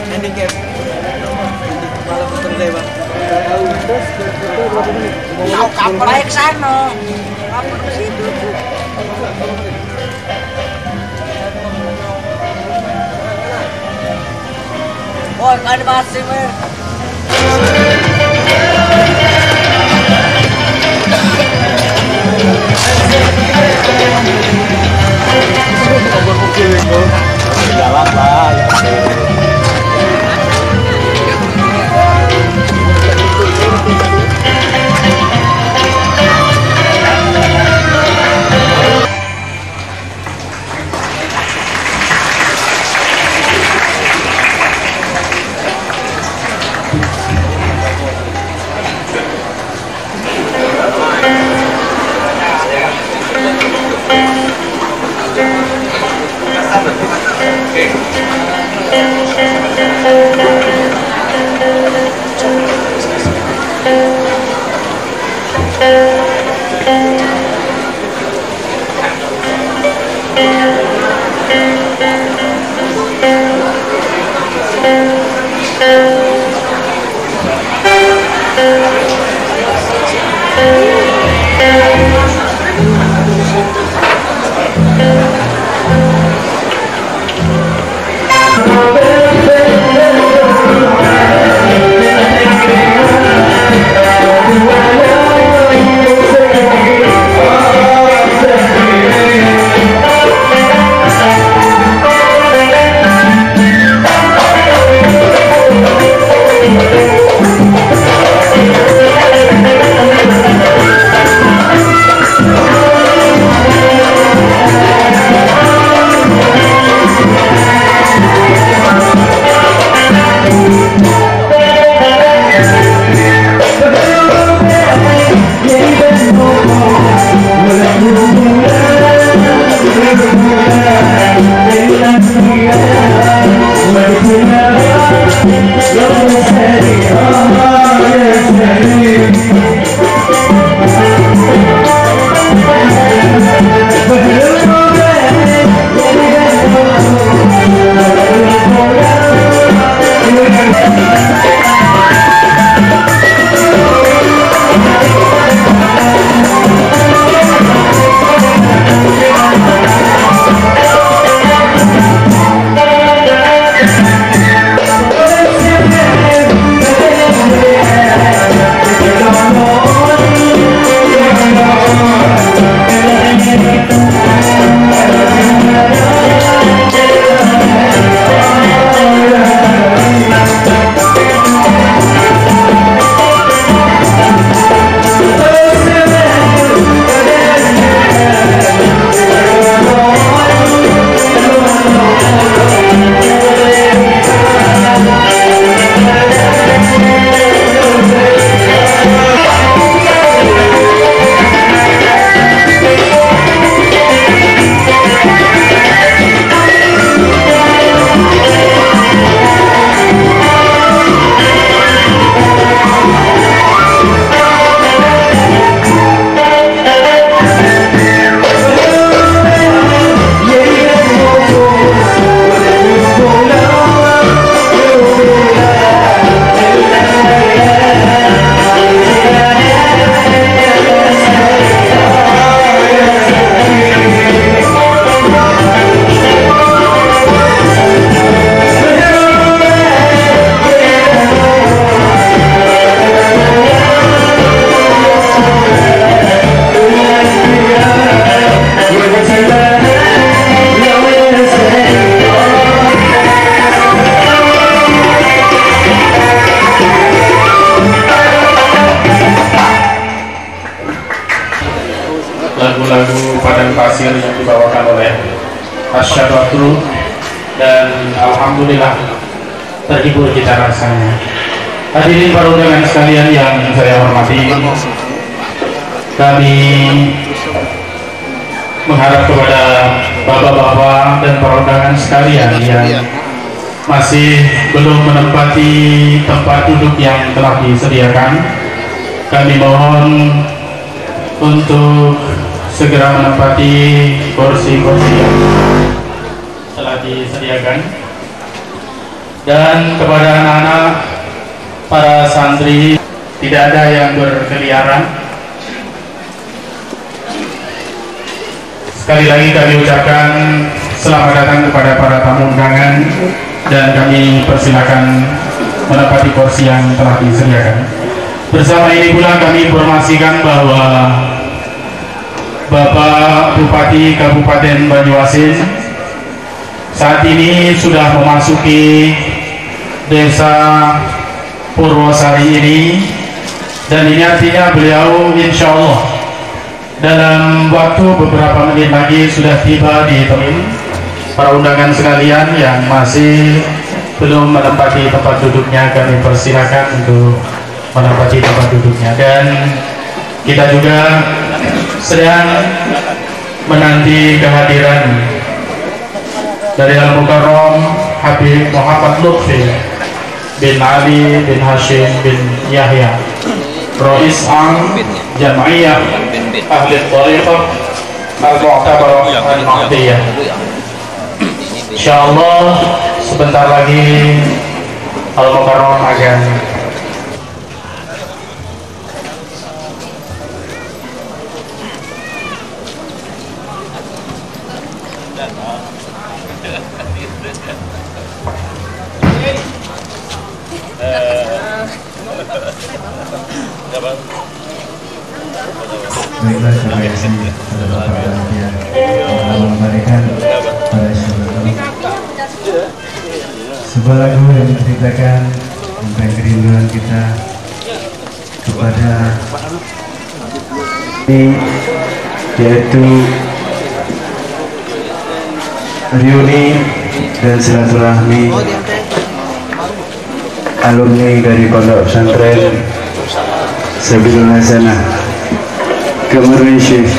handicap malam Sunday bang. Tahu kapan aja ke sana? Kapan ke situ? Oh, kan masih mer. Jalan lah ya. Lagu-lagu Padang Pasir yang dibawakan oleh Asyadatu, dan alhamdulillah terhibur kita rasanya. Hadirin para undangan sekalian yang saya hormati, kami mengharap kepada bapak-bapak dan para undangan sekalian yang masih belum menempati tempat duduk yang telah disediakan, kami mohon untuk segera menempati kursi-kursi yang telah disediakan. dan kepada anak-anak para santri tidak ada yang berkeliaran. Sekali lagi kami ucapkan selamat datang kepada para tamu undangan dan kami persilakan menempati kursi yang telah disediakan. Bersama ini pula kami informasikan bahwa Bapak Bupati Kabupaten Banyuasin saat ini sudah memasuki Desa Purwosari ini, dan ini artinya beliau insya Allah dalam waktu beberapa menit lagi sudah tiba di Temin. Para undangan sekalian yang masih belum menempati tempat duduknya kami persilakan untuk menempati tempat duduknya, dan kita juga sedang menanti kehadiran dari Al-Mukarram Habib Muhammad Lutfi bin Ali bin Hashim bin Yahya, Rais Am Jam'iyah Ahli Thariqah Al-Mu'tabarah Al-Mahdiyah. Insyaallah sebentar lagi Al-Mukarram akan Baiklah, terima kasih kepada Bapak yang telah memberikan pada saudara sebuah lagu yang menceritakan tentang kerinduan kita kepada ini, yaitu reuni dan silaturahmi alumni dari Pondok Pesantren Sabilul Hasanah Kemerun Syekh.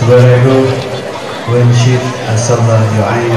Subhanahu ونشيد عسى الله يعين.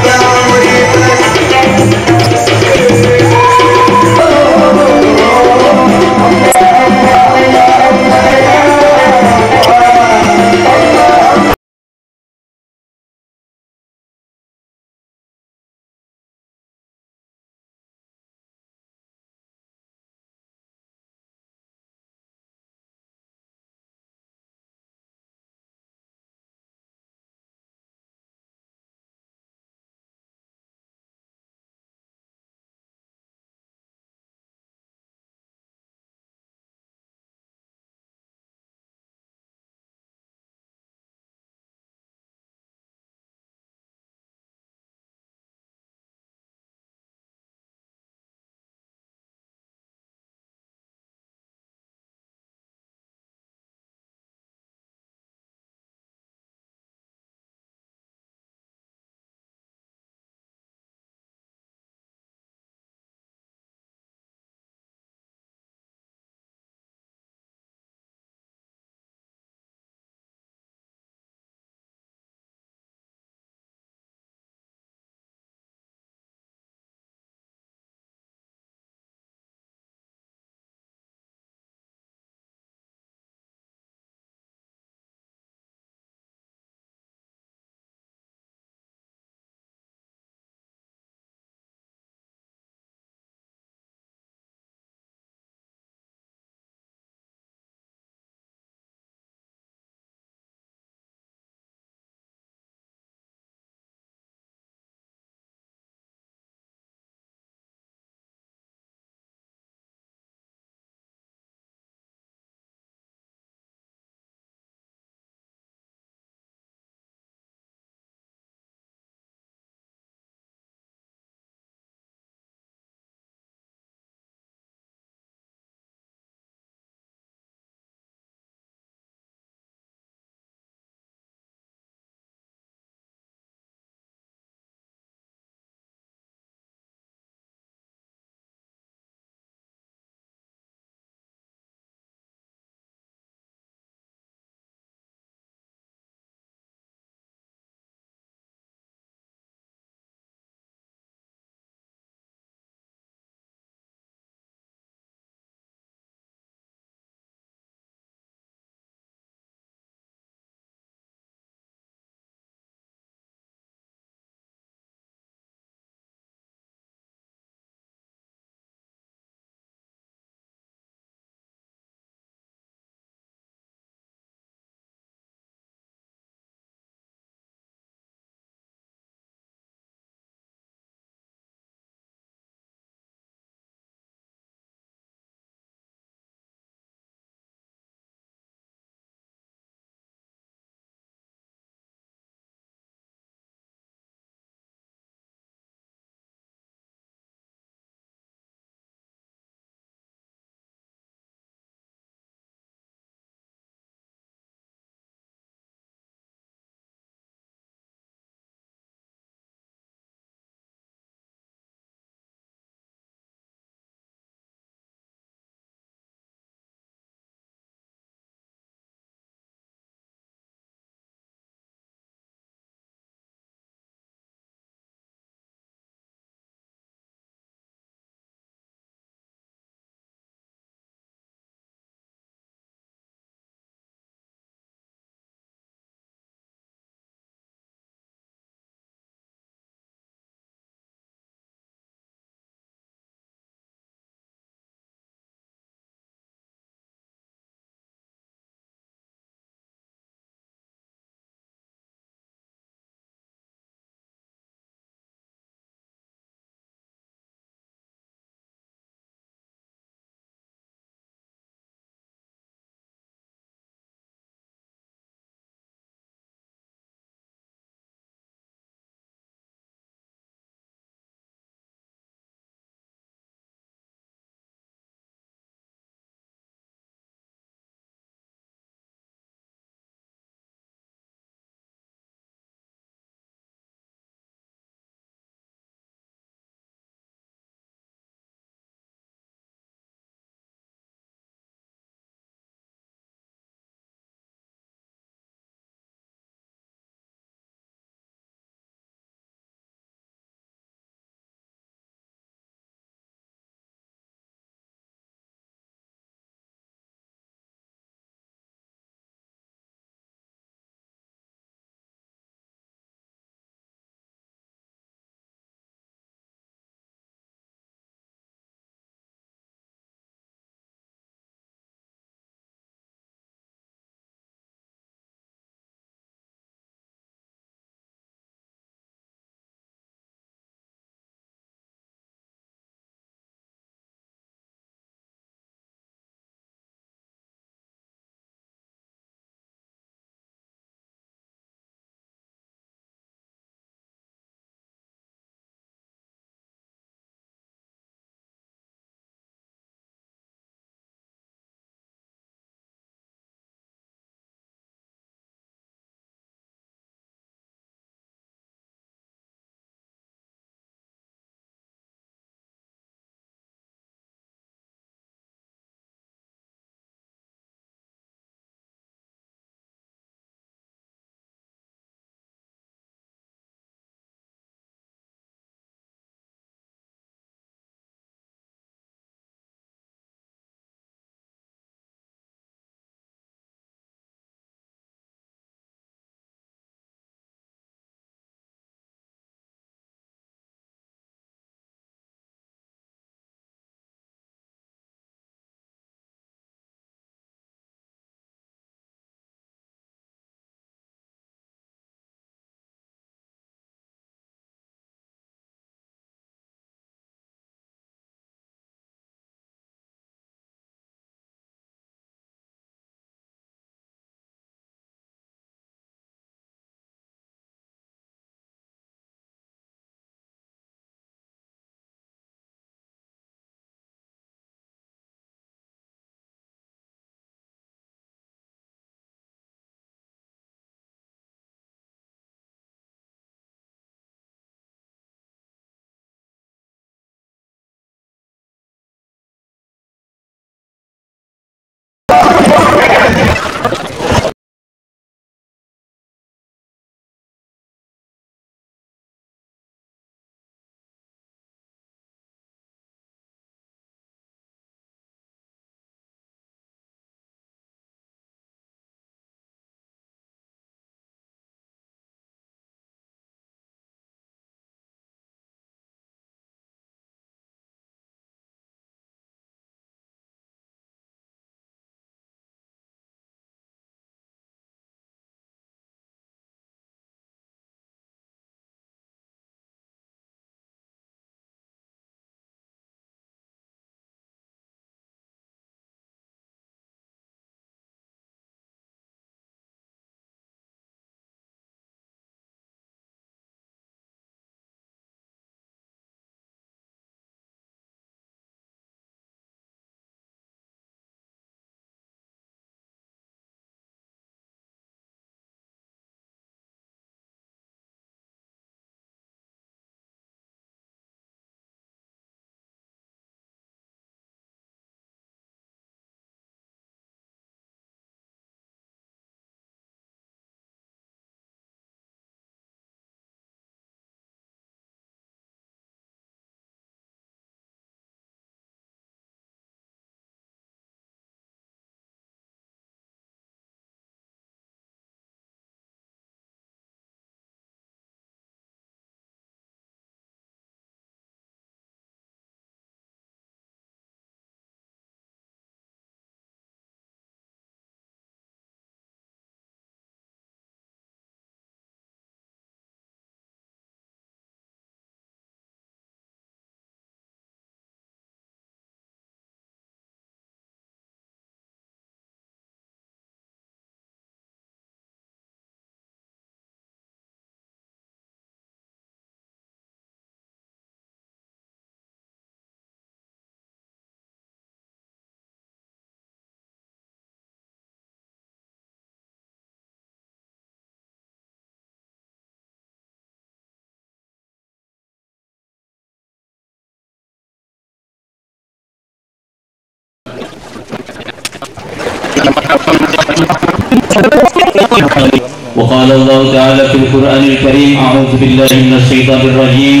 وقال الله تعالى في القرآن الكريم أعوذ بالله من الشيطان الرجيم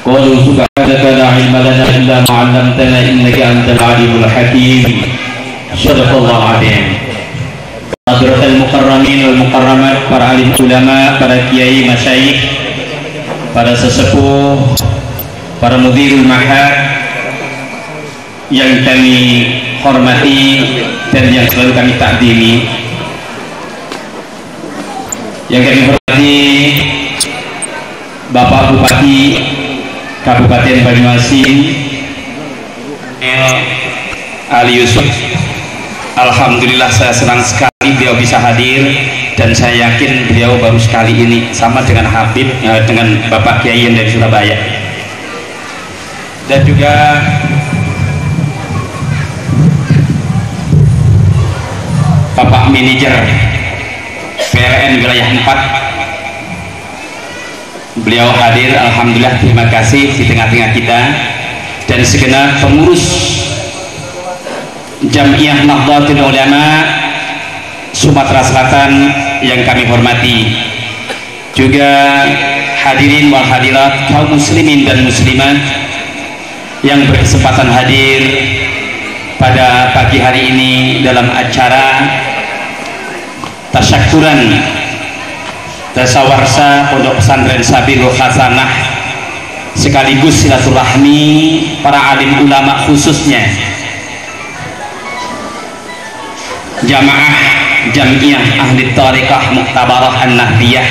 قالوا سبحانك لا علم لنا إلا ما علمتنا إنك أنت العليم الحكيم صدق الله العظيم. Hadratul mukarramin wal mukarramat, para alim ulama, para kiai masyayikh, para sesepuh, para mudirul mahad yang kami hormati dan yang selalu kami takdimi, yang kami hormati Bapak Bupati Kabupaten Banyuasin Ali Yusuf. Alhamdulillah saya senang sekali beliau bisa hadir, dan saya yakin beliau baru sekali ini, sama dengan Habib, dengan Bapak Kiai yang dari Surabaya, dan juga Bapak Manajer PLN Wilayah 4. Beliau hadir, alhamdulillah, terima kasih di tengah-tengah kita, dan segenap pengurus Jam'iyah Nahdlatul Ulama Sumatera Selatan yang kami hormati, juga hadirin wal hadirat kaum muslimin dan muslimat yang berkesempatan hadir pada pagi hari ini dalam acara tasyakuran dasawarsa Pondok Pesantren Sabilul Hasanah, sekaligus silaturahmi para alim ulama, khususnya jamaah Jam'iyah Ahli Thariqah Muktabarah An-Nahdiyah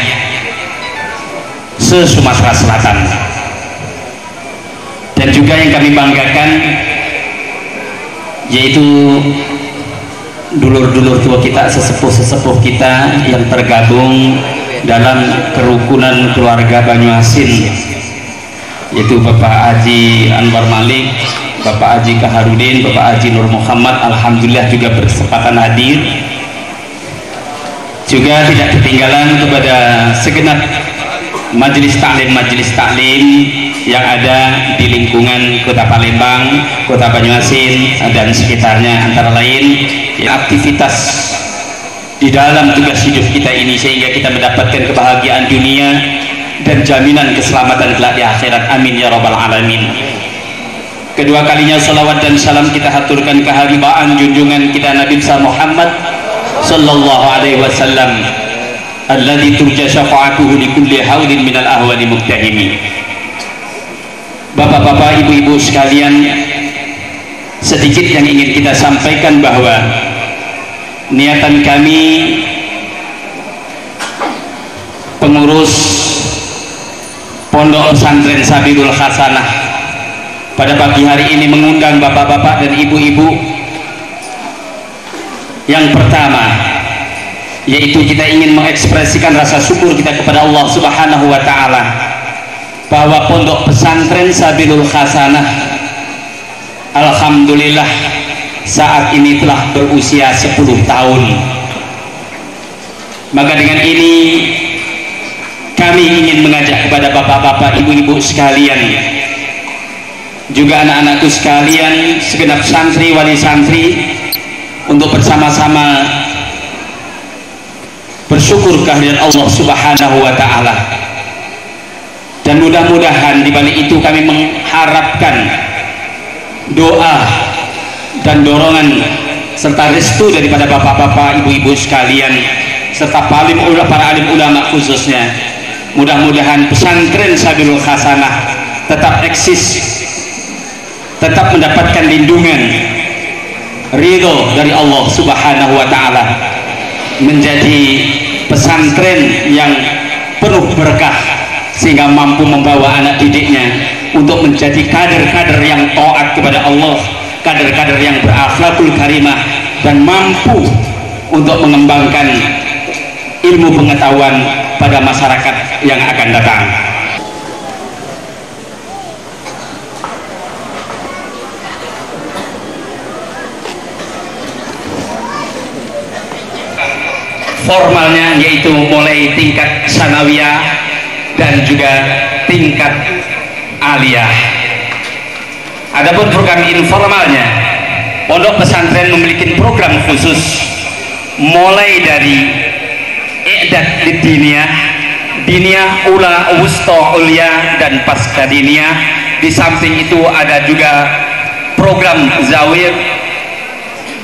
se-Sumatera Selatan, dan juga yang kami banggakan yaitu dulur-dulur tua kita, sesepuh-sesepuh kita yang tergabung dalam kerukunan keluarga Banyuasin, yaitu Bapak Haji Anwar Malik, Bapak Haji Kaharudin, Bapak Haji Nur Muhammad, alhamdulillah juga berkesempatan hadir. Juga tidak ketinggalan kepada segenap majelis taklim yang ada di lingkungan Kota Palembang, Kota Banyuasin dan sekitarnya, antara lain ya, aktivitas di dalam tugas hidup kita ini, sehingga kita mendapatkan kebahagiaan dunia dan jaminan keselamatan kelak di akhirat. Amin ya rabbal alamin. Kedua kalinya salawat dan salam kita haturkan keharibaan junjungan kita Nabi Muhammad sallallahu alaihi wasallam, alladzi turja syafa'atuhu li kulli haulin minal ahwali muktahimi. Bapak-bapak, ibu-ibu sekalian, sedikit yang ingin kita sampaikan bahwa niatan kami pengurus Pondok Pesantren Sabilul Hasanah pada pagi hari ini mengundang bapak-bapak dan ibu-ibu. Yang pertama, yaitu kita ingin mengekspresikan rasa syukur kita kepada Allah Subhanahu wa Ta'ala bahwa Pondok Pesantren Sabilul Hasanah alhamdulillah saat ini telah berusia 10 tahun. Maka dengan ini kami ingin mengajak kepada bapak-bapak, ibu-ibu sekalian, juga anak-anakku sekalian, segenap santri wali santri, untuk bersama-sama bersyukur kehadiran Allah Subhanahu wa Ta'ala. Dan mudah-mudahan di balik itu kami mengharapkan doa dan dorongan serta restu daripada bapak-bapak, ibu-ibu sekalian, serta para alim ulama khususnya. Mudah-mudahan pesantren Sabilul Hasanah tetap eksis, tetap mendapatkan lindungan ridho dari Allah Subhanahu wa Ta'ala, menjadi pesantren yang penuh berkah, sehingga mampu membawa anak didiknya untuk menjadi kader-kader yang taat kepada Allah, kader-kader yang berakhlakul karimah, dan mampu untuk mengembangkan ilmu pengetahuan pada masyarakat yang akan datang. Formalnya yaitu mulai tingkat sanawiyah dan juga tingkat aliyah. Adapun program informalnya Pondok pesantren memiliki program khusus mulai dari i'dad lidiniyah, diniyah, ula, wusta, ulya, dan pasca diniyah. Di samping itu ada juga program zawir,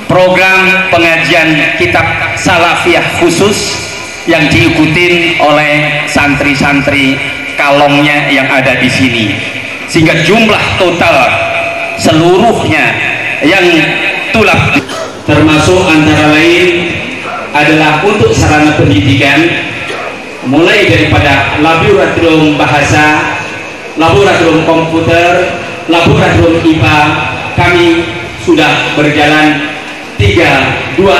program pengajian kitab salafiyah khusus yang diikutin oleh santri-santri kalongnya yang ada di sini, sehingga jumlah total seluruhnya yang tulab, termasuk antara lain adalah untuk sarana pendidikan, mulai daripada laboratorium bahasa, laboratorium komputer, laboratorium IPA. Kami sudah berjalan 2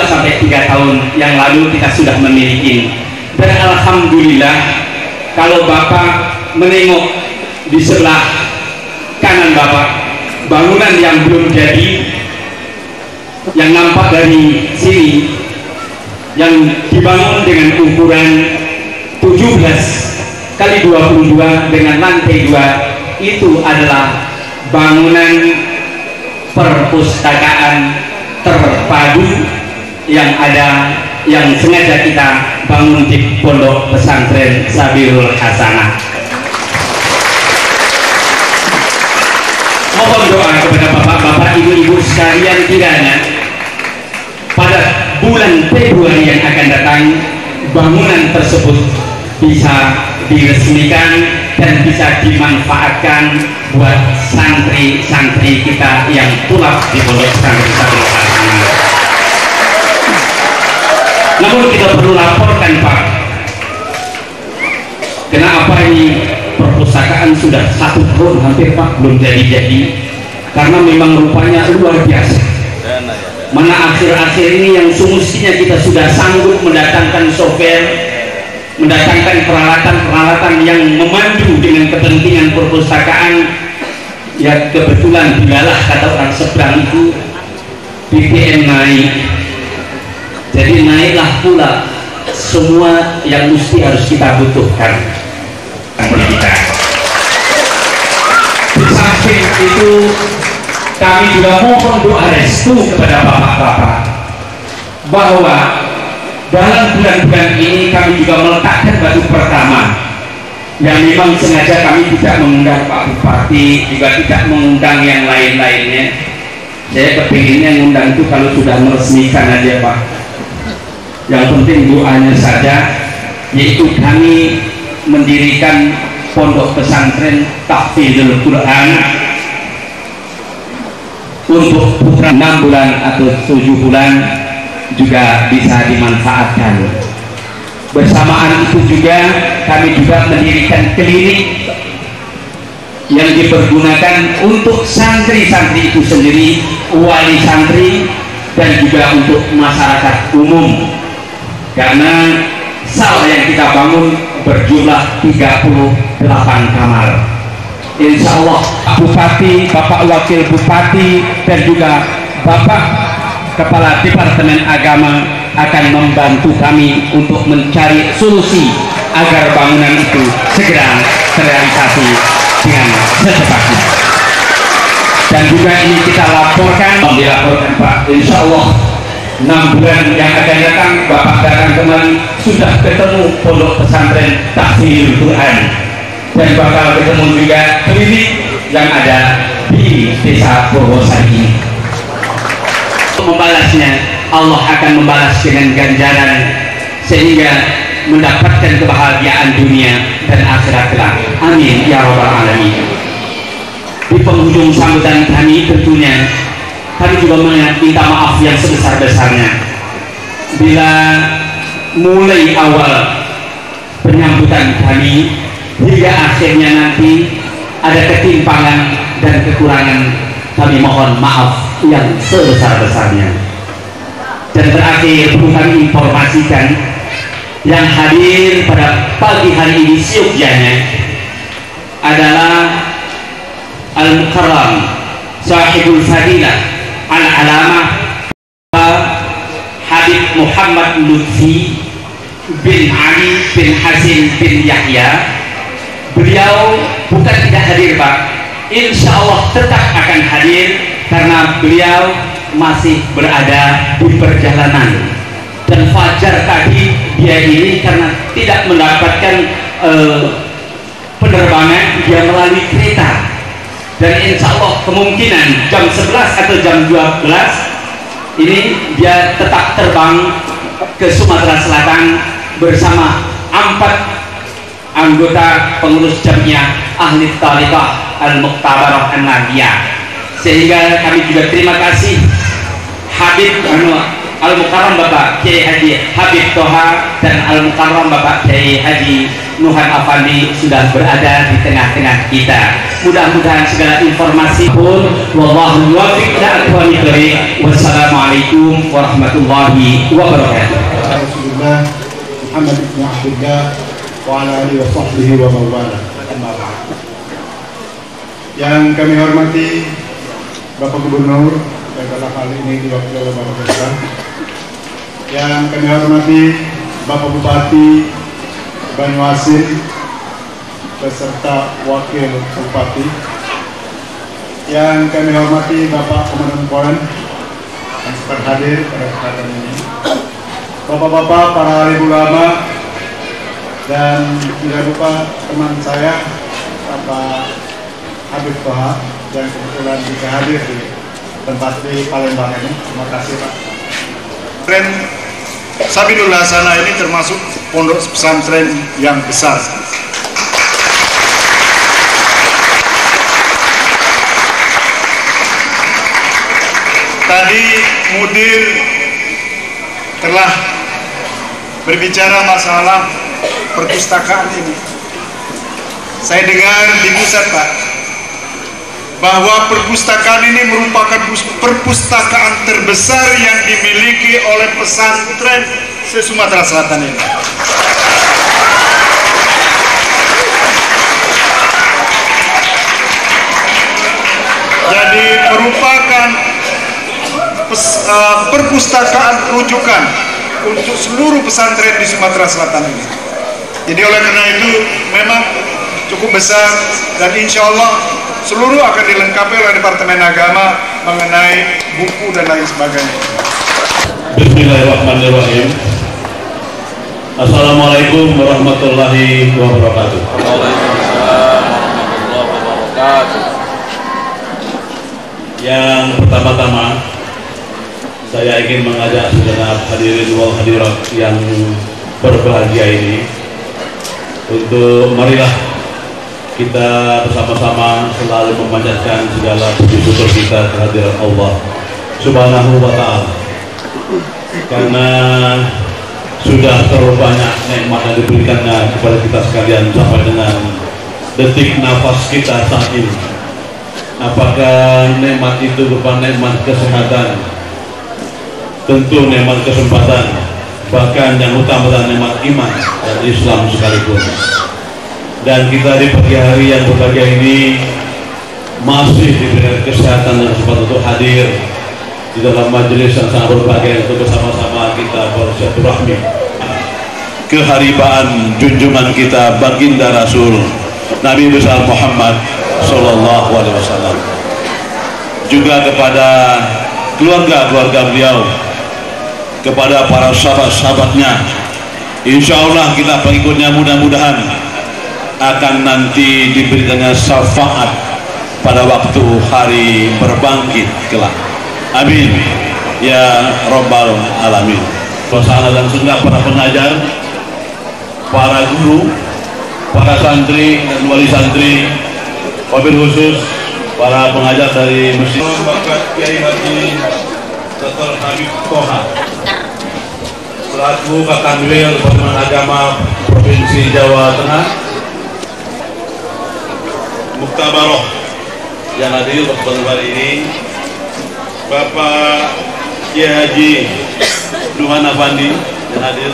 sampai 3 tahun yang lalu kita sudah memiliki, dan alhamdulillah kalau Bapak menengok di sebelah kanan Bapak, bangunan yang belum jadi yang nampak dari sini, yang dibangun dengan ukuran 17 kali 22 dengan lantai 2, itu adalah bangunan perpustakaan terpadu yang sengaja kita bangun di Pondok Pesantren Sabirul Hasanah. Mohon doa kepada bapak-bapak, ibu-ibu sekalian, kiranya pada bulan Februari yang akan datang bangunan tersebut bisa diresmikan dan bisa dimanfaatkan buat santri-santri kita yang tulab di Pondok Pesantren Sabirul Hasanah. Namun kita perlu laporkan Pak, kenapa ini perpustakaan sudah 1 tahun hampir Pak belum jadi-jadi, karena memang rupanya luar biasa. Mana akhir-akhir ini yang semestinya kita sudah sanggup mendatangkan software, mendatangkan peralatan-peralatan yang memandu dengan kepentingan perpustakaan, ya kebetulan bilalah kata orang seberang itu BBM naik, jadi naiklah pula semua yang mesti harus kita butuhkan pendidikan. Di samping itu kami juga mohon doa restu kepada bapak-bapak bahwa dalam bulan-bulan ini kami juga meletakkan batu pertama yang memang sengaja kami tidak mengundang Pak Bupati, juga tidak mengundang yang lain-lainnya. Saya kepinginnya ngundang itu kalau sudah meresmikan aja Pak. Yang penting doanya saja, yaitu kami mendirikan Pondok Pesantren Tahfidzul Quran untuk putra 6 bulan atau 7 bulan juga bisa dimanfaatkan. Bersamaan itu juga kami juga mendirikan klinik yang dipergunakan untuk santri-santri itu sendiri, wali santri, dan juga untuk masyarakat umum, karena sal yang kita bangun berjumlah 38 kamar. Insya Allah Bupati, Bapak Wakil Bupati, dan juga Bapak Kepala Departemen Agama akan membantu kami untuk mencari solusi agar bangunan itu segera terrealisasi dengan secepatnya. Dan juga ini kita laporkan, dilaporkan Pak, insya Allah 6 bulan yang akan datang Bapak datang kembali sudah ketemu Pondok Pesantren Tahfidzul Quran, dan bakal ketemu juga klinik yang ada di Desa Purwosari. Membalasnya, Allah akan membalas dengan ganjaran sehingga mendapatkan kebahagiaan dunia dan akhirat kelak. Amin ya rabbal alamin. Di penghujung sambutan kami tentunya kami juga minta maaf yang sebesar-besarnya bila mulai awal penyambutan kami hingga akhirnya nanti ada ketimpangan dan kekurangan. Kami mohon maaf yang sebesar-besarnya. Dan terakhir perlu kami informasikan yang hadir pada pagi hari ini siogyanya adalah Al-Mukarram Sahibul Fadilah Al-Alamah Habib Muhammad Lutfi bin Ali bin Hasim bin Yahya. Beliau bukan tidak hadir Pak, insya Allah tetap akan hadir karena beliau masih berada di perjalanan, dan fajar tadi dia ini karena tidak mendapatkan penerbangan, dia melalui kereta, dan insya Allah kemungkinan jam 11 atau jam 12 ini dia tetap terbang ke Sumatera Selatan bersama 4 anggota pengurus Jamiah Ahli Thariqah Al-Muqtabarah An-Nahiyah. Sehingga kami juga terima kasih Habib Al-Mukarram Bapak Kiai Haji Habib Toha dan Al-Mukarram Bapak Kiai Haji Nuhan Afandi sudah berada di tengah-tengah kita. Mudah-mudahan segala informasi pun wallahu muwaffiq ila aqwamit thoriq. Wassalamualaikum warahmatullahi wabarakatuh. Rasulullah Muhammad ibn Abdullah wa ala alihi wa sahbihi wa mawala. Yang kami hormati Bapak Gubernur yang dalam hal ini diwakili oleh Bapak Presiden. Yang kami hormati Bapak Bupati Banyuasin beserta Wakil Bupati. Yang kami hormati Bapak Komandan Polen yang sempat hadir pada kesempatan ini. Bapak-bapak, para alim ulama, dan tidak lupa teman saya Bapak Habib Toha yang kebetulan bisa hadir di tempat di Palembang ini. Terima kasih Pak. Tren Sabilul Hasanah ini termasuk pondok pesantren yang besar. Tadi mudir telah berbicara masalah perpustakaan ini. Saya dengar di pusat Pak, bahwa perpustakaan ini merupakan perpustakaan terbesar yang dimiliki oleh pesantren se-Sumatera Selatan ini. Jadi merupakan perpustakaan rujukan untuk seluruh pesantren di Sumatera Selatan ini. Jadi oleh karena itu memang cukup besar, dan insya Allah seluruh akan dilengkapi oleh Departemen Agama mengenai buku dan lain sebagainya. Bismillahirrahmanirrahim. Assalamualaikum warahmatullahi wabarakatuh. Waalaikumsalam warahmatullahi wabarakatuh. Yang pertama-tama saya ingin mengajak segenap hadirin wal hadirat yang berbahagia ini untuk marilah kita bersama-sama selalu memanjatkan segala puji syukur kita kehadiran Allah Subhanahu wa Ta'ala, karena sudah terlalu banyak nikmat yang diberikannya kepada kita sekalian sampai dengan detik nafas kita saat ini. Apakah nikmat itu berupa nikmat kesehatan, tentu nikmat kesempatan, bahkan yang utama adalah nikmat iman dan Islam sekalipun. Dan kita di pagi hari yang berbahagia ini masih diberikan kesehatan dan kesempatan untuk hadir di dalam majelis yang sangat berbahagia untuk bersama-sama kita bersilaturahmi. Keharibaan junjungan kita baginda Rasul Nabi besar Muhammad Sallallahu Alaihi Wasallam, juga kepada keluarga-keluarga beliau, kepada para sahabat-sahabatnya. Insya Allah kita pengikutnya mudah-mudahan akan nanti diberikannya syafaat pada waktu hari berbangkit kelak. Amin ya Rabbal Alamin. Suasana dan segenap para pengajar, para guru, para santri dan wali santri, wabil khusus para pengajar dari Masjid Bapak Kiai Haji Dr. Habib Toha selaku Kakanwil Departemen Agama Provinsi Jawa Tengah, Muktabaroh yang hadir pada hari ini, Bapak Kiai Haji Nuhan Afandi yang hadir,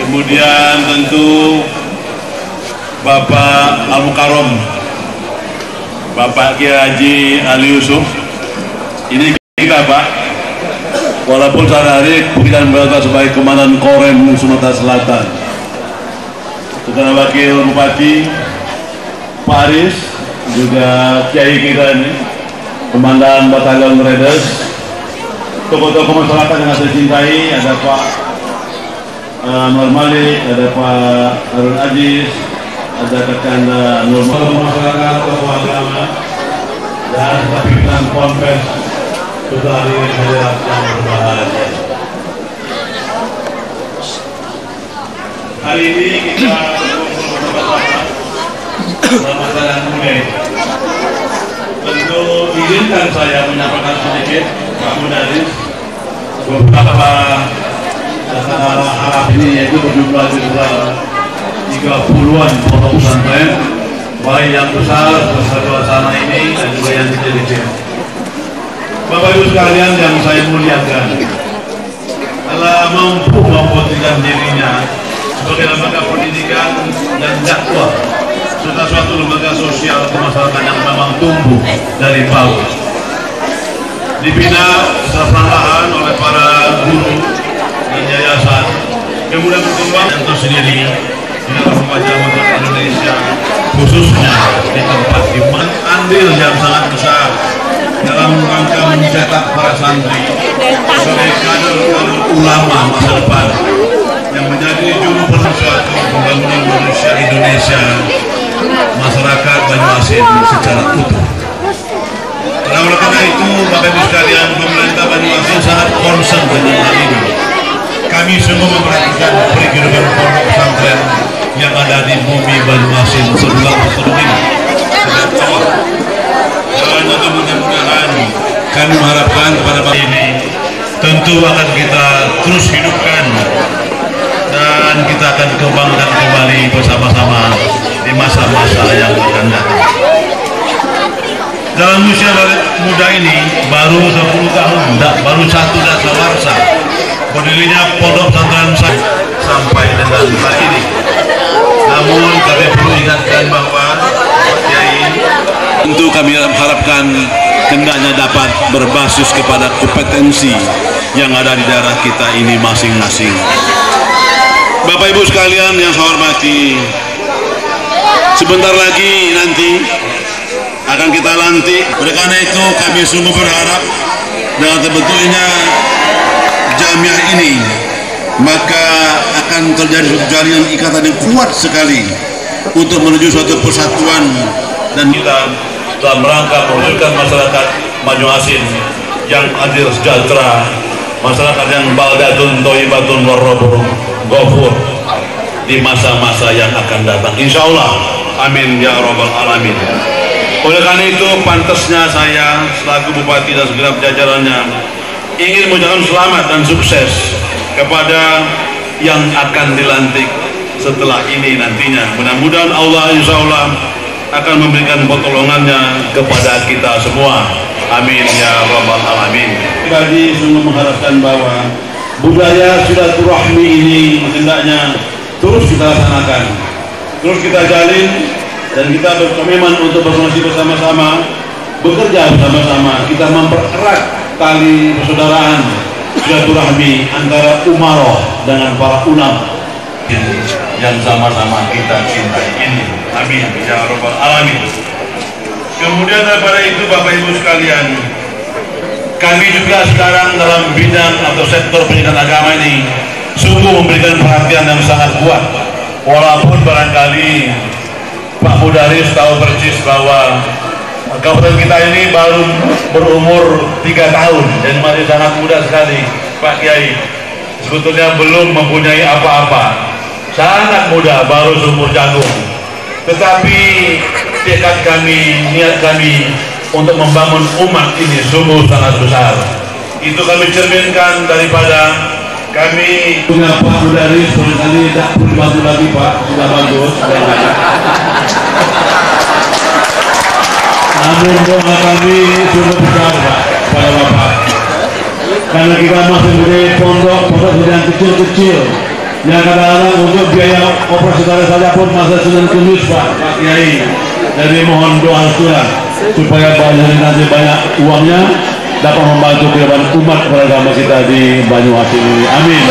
kemudian tentu Bapak Al-Mukarram Bapak Kiai Haji Ali Yusuf. Ini kita Pak, walaupun sehari-hari bukan berada sebagai Komandan Korem Sumatera Selatan, Saudara Wakil Bupati Pak Aris, juga Kiai kita ini, Komandan Batalion Raiders, tokoh-tokoh masyarakat yang saya cintai, ada Pak Nur Malik, ada Pak Harun Aziz, ada Kakanda Nur Malik, masyarakat, tokoh agama, dan pimpinan Ponpes, sudah hadirin hadirat yang berbahagia. Hari ini kita Ramadan muda. Tentu izinkan saya menyampaikan sedikit Pak Mudaris beberapa harap ini, yaitu berjumlah 30-an pondok pesantren, baik yang besar besar sana ini dan juga yang kecil-kecil. Bapak Ibu sekalian yang saya muliakan, telah mampu memposisikan dirinya sebagai lembaga pendidikan dan dakwah serta suatu lembaga sosial kemasyarakatan yang memang tumbuh dari bawah, dibina secara perlahan oleh para guru dan yayasan, kemudian berkembang untuk sendiri di dalam membaca masyarakat Indonesia, khususnya di tempat di mana andil yang sangat besar dalam rangka mencetak para santri sebagai kader ulama masa depan yang menjadi juru suatu pembangunan manusia Indonesia, masyarakat Banyuasin secara utuh. Oleh karena itu, Bapak Ibu sekalian, pemerintah Banyuasin sangat concern dengan hal ini. Kami semua memperhatikan kehidupan pondok pesantren yang ada di bumi Banyuasin sebelah utara ini. Dan mudah-mudahan kami mengharapkan kepada Bapak ini tentu akan kita terus hidupkan dan kita akan kembangkan kembali bersama-sama di masa-masa yang akan datang. Dalam usia muda ini baru 10 tahun, baru satu dasawarsa berdirinya pondok pesantren sampai dengan hari ini. Namun kami perlu ingatkan bahwa tentu kami harapkan hendaknya dapat berbasis kepada kompetensi yang ada di daerah kita ini masing-masing. Bapak Ibu sekalian yang saya hormati, sebentar lagi nanti akan kita lantik. Oleh karena itu kami sungguh berharap dengan terbentuknya jamiah ini, maka akan terjadi suatu jaringan ikatan yang kuat sekali untuk menuju suatu persatuan dan kita dalam rangka mewujudkan masyarakat Banyuasin yang adil sejahtera, masyarakat yang baldatun thayyibatun warrabbun ghafur di masa-masa yang akan datang, insya Allah. Amin ya rabbal alamin. Oleh karena itu pantasnya saya selaku Bupati dan segenap jajarannya ingin mengucapkan selamat dan sukses kepada yang akan dilantik setelah ini nantinya. Mudah-mudahan Allah insya Allah akan memberikan pertolongannya kepada kita semua. Amin ya rabbal alamin. Pribadi sungguh mengharapkan bahwa budaya silaturahmi ini hendaknya terus kita laksanakan, terus kita jalin, dan kita berkomitmen untuk bersama-sama bekerja bersama-sama. Kita mempererat tali persaudaraan silaturahmi antara umaroh dengan para ulama yang sama-sama kita cintai ini. Amin ya rabbal alamin. Kemudian daripada itu Bapak Ibu sekalian, kami juga sekarang dalam bidang atau sektor pendidikan agama ini sungguh memberikan perhatian yang sangat kuat. Walaupun barangkali Pak Mudaris tahu persis bahwa kabupaten kita ini baru berumur 3 tahun dan masih sangat muda sekali, Pak Kiai. Sebetulnya belum mempunyai apa-apa, sangat muda, baru seumur jagung. Tetapi tekad kami, niat kami untuk membangun umat ini sungguh sangat besar. Itu kami cerminkan daripada kami punya Pak Mudaris. Barangkali tidak perlu dibantu lagi Pak, sudah bagus. Namun doa kami sungguh besar Pak kepada Bapak, karena kita masih mempunyai pondok yang kecil-kecil yang kadang-kadang untuk biaya operasi saja pun masa Senin Kemis Pak Kiai. Jadi mohon doa supaya nanti banyak uangnya dapat membantu kehidupan umat beragama kita di Banyuasin ini. Amin.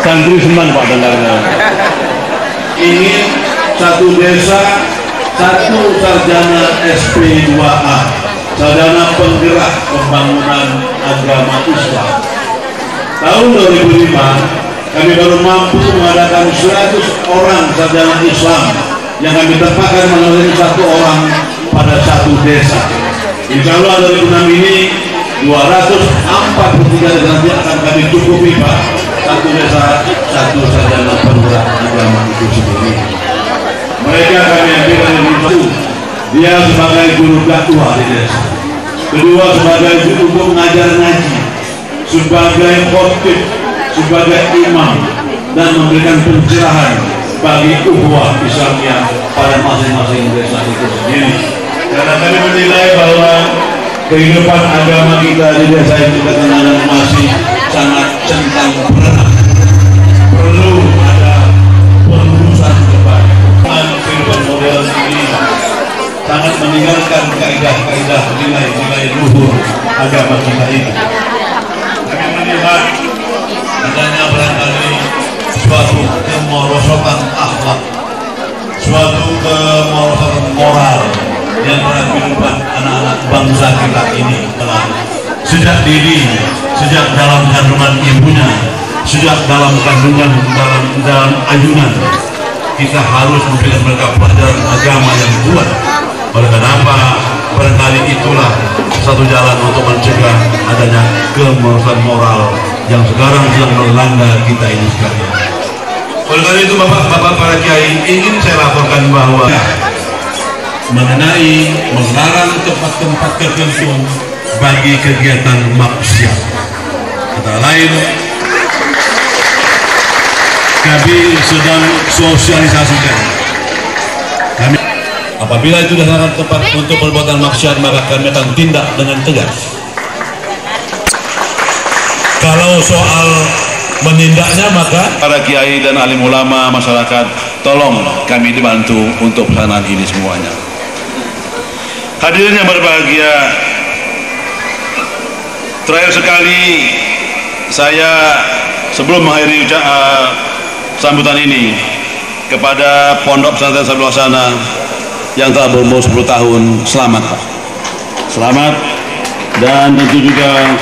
Santri senang Pak dengarnya. Ingin satu desa satu sarjana SP2A, sarjana penggerak pembangunan agama Islam. Tahun 2005 kami baru mampu mengadakan 100 orang sarjana Islam yang kami tempatkan melalui 1 orang pada 1 desa. Insya Allah 2006 ini 243 desa nanti akan kami cukupi, Pak. 1 desa 1 sarjana penggerak agama itu sendiri. Mereka kami ambil dari satu, dia sebagai guru dakwah di desa. Kedua sebagai guru untuk mengajar ngaji, sebagai khotib, sebagai imam, dan memberikan pencerahan bagi ukhuwah Islamiyah pada masing-masing desa itu sendiri. Karena kami menilai bahwa kehidupan agama kita di desa itu kadang-kadang masih sangat centang berat. Perlu ada pelurusan kebaik. Kehidupan modern ini sangat meninggalkan kaidah-kaidah nilai-nilai luhur agama kita ini. Kami melihat adanya barangkali suatu kemorosotan akhlak, suatu kemorosotan moral yang pada kehidupan anak-anak bangsa kita ini telah sejak dini, sejak dalam kandungan ibunya, sejak dalam kandungan dalam ayunan, kita harus memberikan mereka pelajaran agama yang kuat. Oleh kenapa barangkali itulah satu jalan untuk mencegah adanya kemerosotan moral yang sekarang sedang melanda kita ini sekalian. Oleh karena itu Bapak para kiai, ingin saya laporkan bahwa mengenai melarang tempat-tempat tertentu bagi kegiatan maksiat, antara lain kami sedang sosialisasikan. Kami apabila itu adalah tempat untuk perbuatan maksiat, maka kami akan tindak dengan tegas. Kalau soal menindaknya, maka para kiai dan alim ulama masyarakat, tolong kami dibantu untuk pelaksanaan ini semuanya. Hadirin yang berbahagia, terakhir sekali saya sebelum mengakhiri sambutan ini kepada Pondok Pesantren Sabda Laksana yang telah berumur 10 tahun, selamat Pak. Selamat. Dan tentu juga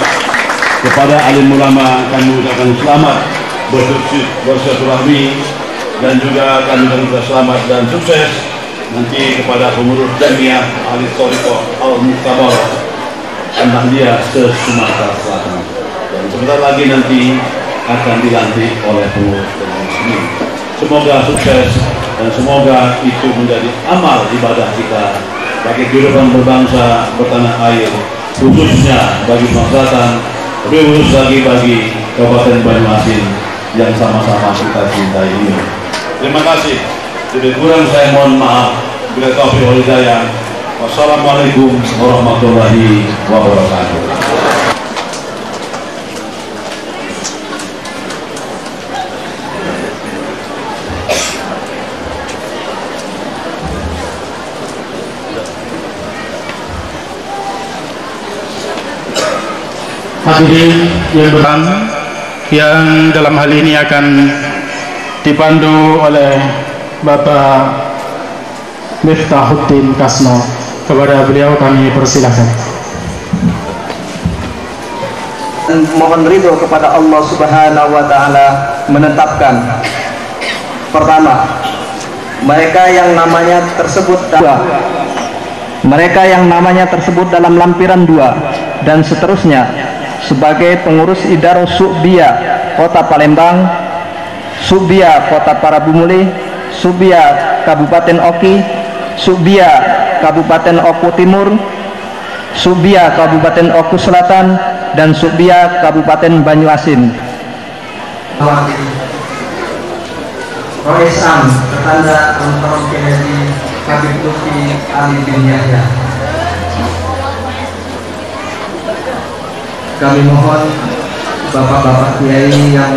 kepada alim ulama kami ucapkan selamat bersilaturahmi, dan juga kami ucapkan selamat dan sukses nanti kepada pengurus Jamiah Ahli Thariqah Al-Muqtabar Ahmadiyah se-Sumatera Selatan, dan sebentar lagi nanti akan dilantik oleh pengurus ini. Semoga sukses dan semoga itu menjadi amal ibadah kita bagi kehidupan berbangsa bertanah air, khususnya bagi Selatan, lebih khusus lagi bagi Kabupaten Banyuasin yang sama-sama kita cintai ini. Terima kasih. Lebih kurang saya mohon maaf. Bila taufiq wal hidayah. Wassalamualaikum warahmatullahi wabarakatuh. Hadirin yang berbahagia, yang dalam hal ini akan dipandu oleh Bapak Miftahuddin Kasno. Kepada beliau kami persilakan. Mohon ridho kepada Allah Subhanahu wa Ta'ala menetapkan, pertama, mereka yang namanya tersebut dalam lampiran 2 dan seterusnya sebagai pengurus Idaros Subia Kota Palembang, Subia Kota Parabumuli, Subia Kabupaten Oki, Subia Kabupaten Oku Timur, Subia Kabupaten Oku Selatan, dan Subia Kabupaten Banyuasin. Roisam Tetanda Antara Kennedy Habib Lutfi Ali bin Yahya. Kami mohon bapak-bapak kiai yang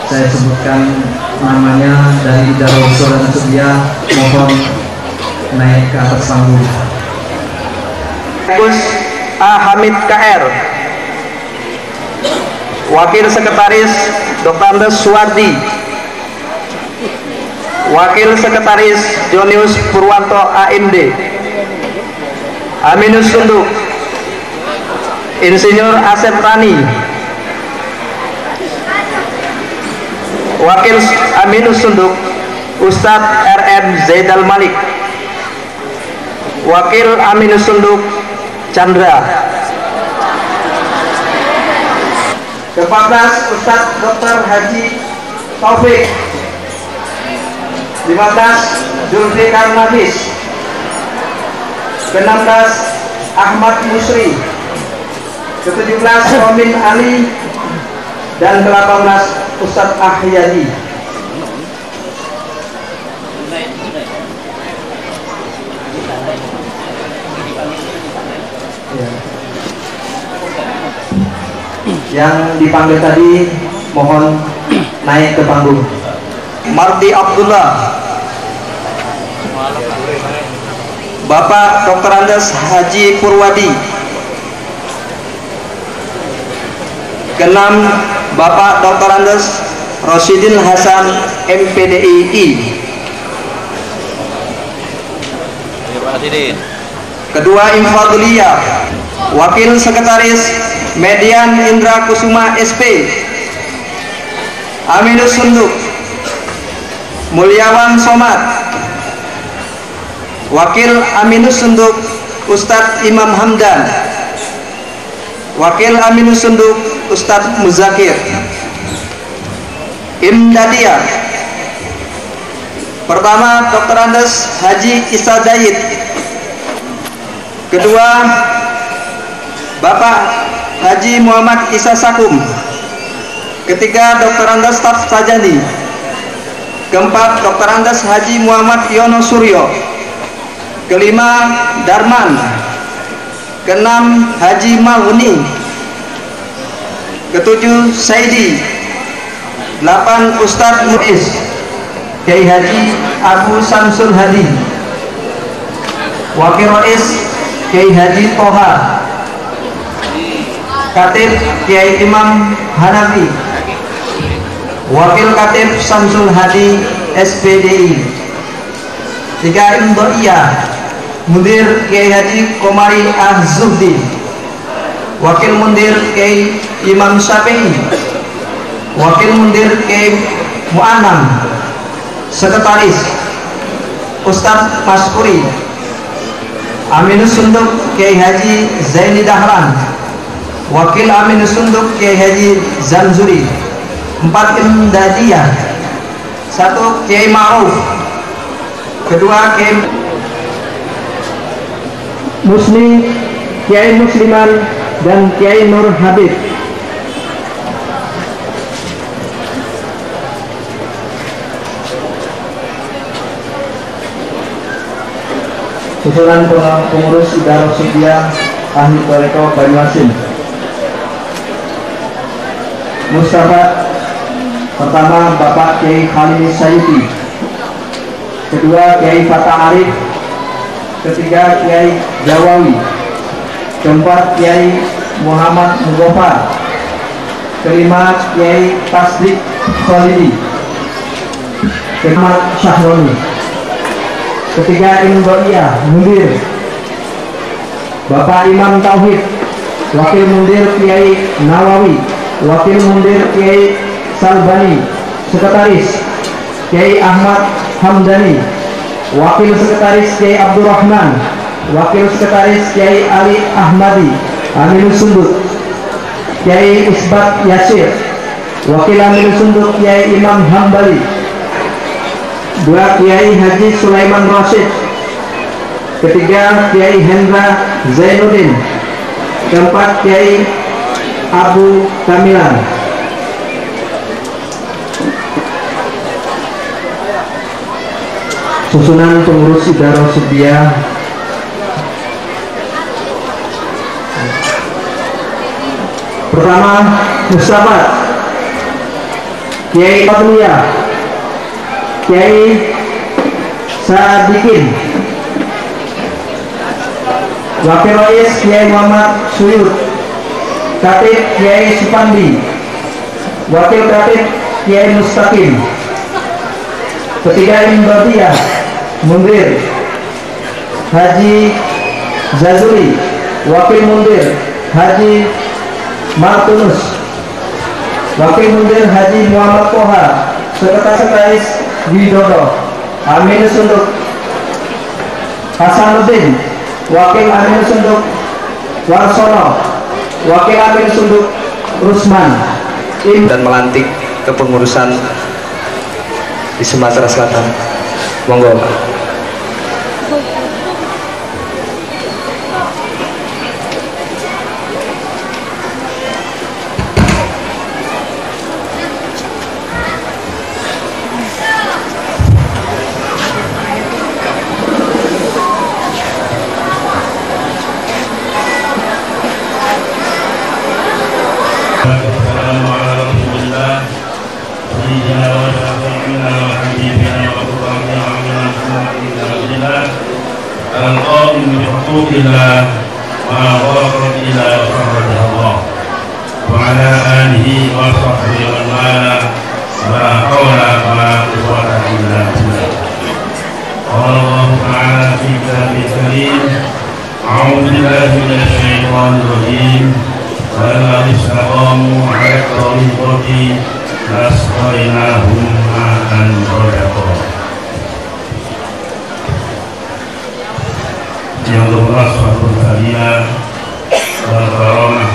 saya sebutkan namanya dari Darul dan Subia, mohon naik ke atas panggung. Gus A. Hamid KR, Wakil Sekretaris Dr. Andes Suwardi, Wakil Sekretaris Jonius Purwanto AMD. Aminus Sunduk Insinyur Asep Rani. Wakil Aminus Sunduk Ustadz RM Zaidal Malik. Wakil Aminus Sunduk Chandra. Ke-14 Ustadz Dr. Haji Taufik. 15 Zulfikar Nafis. Ke-16 Ahmad Musri. Ke-17 Romin Ali. Dan ke-18 Ustadz Ahyadi. Yang dipanggil tadi mohon naik ke panggung. Mardi Abdullah, Bapak Dr. Andes Haji Purwadi. Ke-6 Bapak Dr. Andes Rosidin Hasan MPDII. Kedua Infaduliyah, Wakil Sekretaris Median Indra Kusuma SP. Aminus Sunduk Mulyawan Somad. Wakil Aminus Sunduk Ustadz Imam Hamdan. Wakil Aminus Sunduk Ustadz Muzakir. Imdadiyah, pertama Dr. Andes Haji Isa Dayid. Kedua Bapak Haji Muhammad Isa Sakum. Ketiga Dr. Andes Staf Sajani. Keempat Dr. Andes Haji Muhammad Yono Suryo. Kelima Darman. Keenam Haji Mahuni. Ketujuh Saidi. 8 Ustadz Muiz Kiai Haji Abu Samsul Hadi. Wakil Rais Kiai Haji Toha. Katib Kiai Imam Hanafi. Wakil Katib Samsul Hadi SPDI. 3 Imdoiyah Mudir Kiai Haji Komari Az-Zuhdi. Wakil Mundir Kiai Imam Syafi'i. Wakil Mundir Kiai Mu'anam. Sekretaris Ustadz Maskuri. Aminus Sunduk Kiai Haji Zaini Dahlan. Wakil Aminus Sunduk Kiai Haji Zamzuri. 4 Imdadiyah. 1 Kiai Ma'ruf. Kedua Kiai Muslim, Kiai Musliman dan Kiai Nur Habib. Susunan pengurus Idarah Sudia Ahli Toreko Banyuasin. Mustafa, pertama Bapak Kiai Khalil Sayyidi. Kedua Kiai Fatah Arif. Ketiga Kiai Jawawi. Keempat Kiai Muhammad Mughafar. Kelima Kiai Tasdik Khalidi. Kelima Syahroni. Ketiga Imdoiyah Mundir. Bapak Imam Tauhid. Wakil Mundir Kiai Nawawi. Wakil Mundir Kiai Salbani. Sekretaris Kiai Ahmad Hamdani. Wakil Sekretaris Kiai Abdurrahman. Wakil Sekretaris Kiai Ali Ahmadi. Aminus Sunduk Kiai Isbat Yasir. Wakil Aminus Sunduk Kiai Imam Hambali. 2 Kiai Haji Sulaiman Rashid. Ketiga Kiai Hendra Zainuddin. Keempat Kiai Abu Kamilan. Susunan pengurus Idarah Sudia. Pertama Mustafa Kiai Fadliyah. Kiai Sadikin. Wakil Rais Kiai Muhammad Suyud. Katib Kiai Supandi. Wakil Katib Kiai Mustaqim. Ketiga Imrodiyah Mundir Haji Zazuli. Wakil Mundir Haji Martunus. Wakil Mundir Haji Muhammad Toha. Sekretaris Widodo. Amin Sunduk Hasanuddin. Wakil Amin Sunduk Warsono. Wakil Amin Sunduk Rusman. Dan melantik kepengurusan di Sumatera Selatan. Monggo Pak. Yang Allah SWT Al-Karamah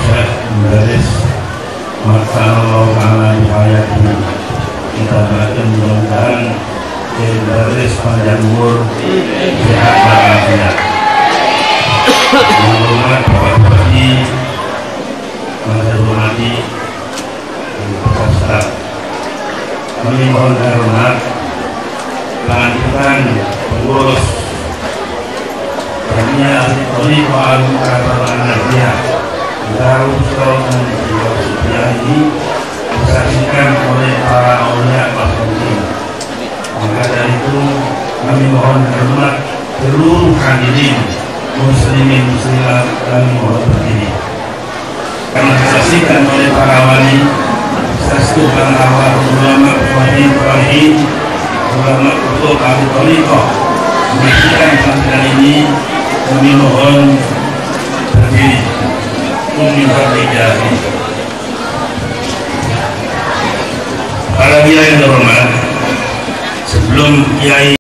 Syekh Mudaris Maksa'Allah Ta'ala di hayat ini. Kita doakan mudah-mudahan Syekh Mudaris panjang umur, sehat walafiat. Yang hormat Bapak Bupati, Mas Bupati, Ustaz, kami mohon hormat kelanjutan pengurus Kami ahli wa'alum kabaran Nabiya Darussalam dan Jiwa ini disaksikan oleh para awliya Masjid. Maka dari itu kami mohon hormat seluruh hadirin muslimin muslimat, kami mohon berdiri. Kami disaksikan oleh para wali, disaksikan para ulama Ibrahim, ulama Kutub Abu Tariqah. Menyaksikan penampilan ini, kami mohon berdiri. Para kiai yang terhormat, sebelum kiai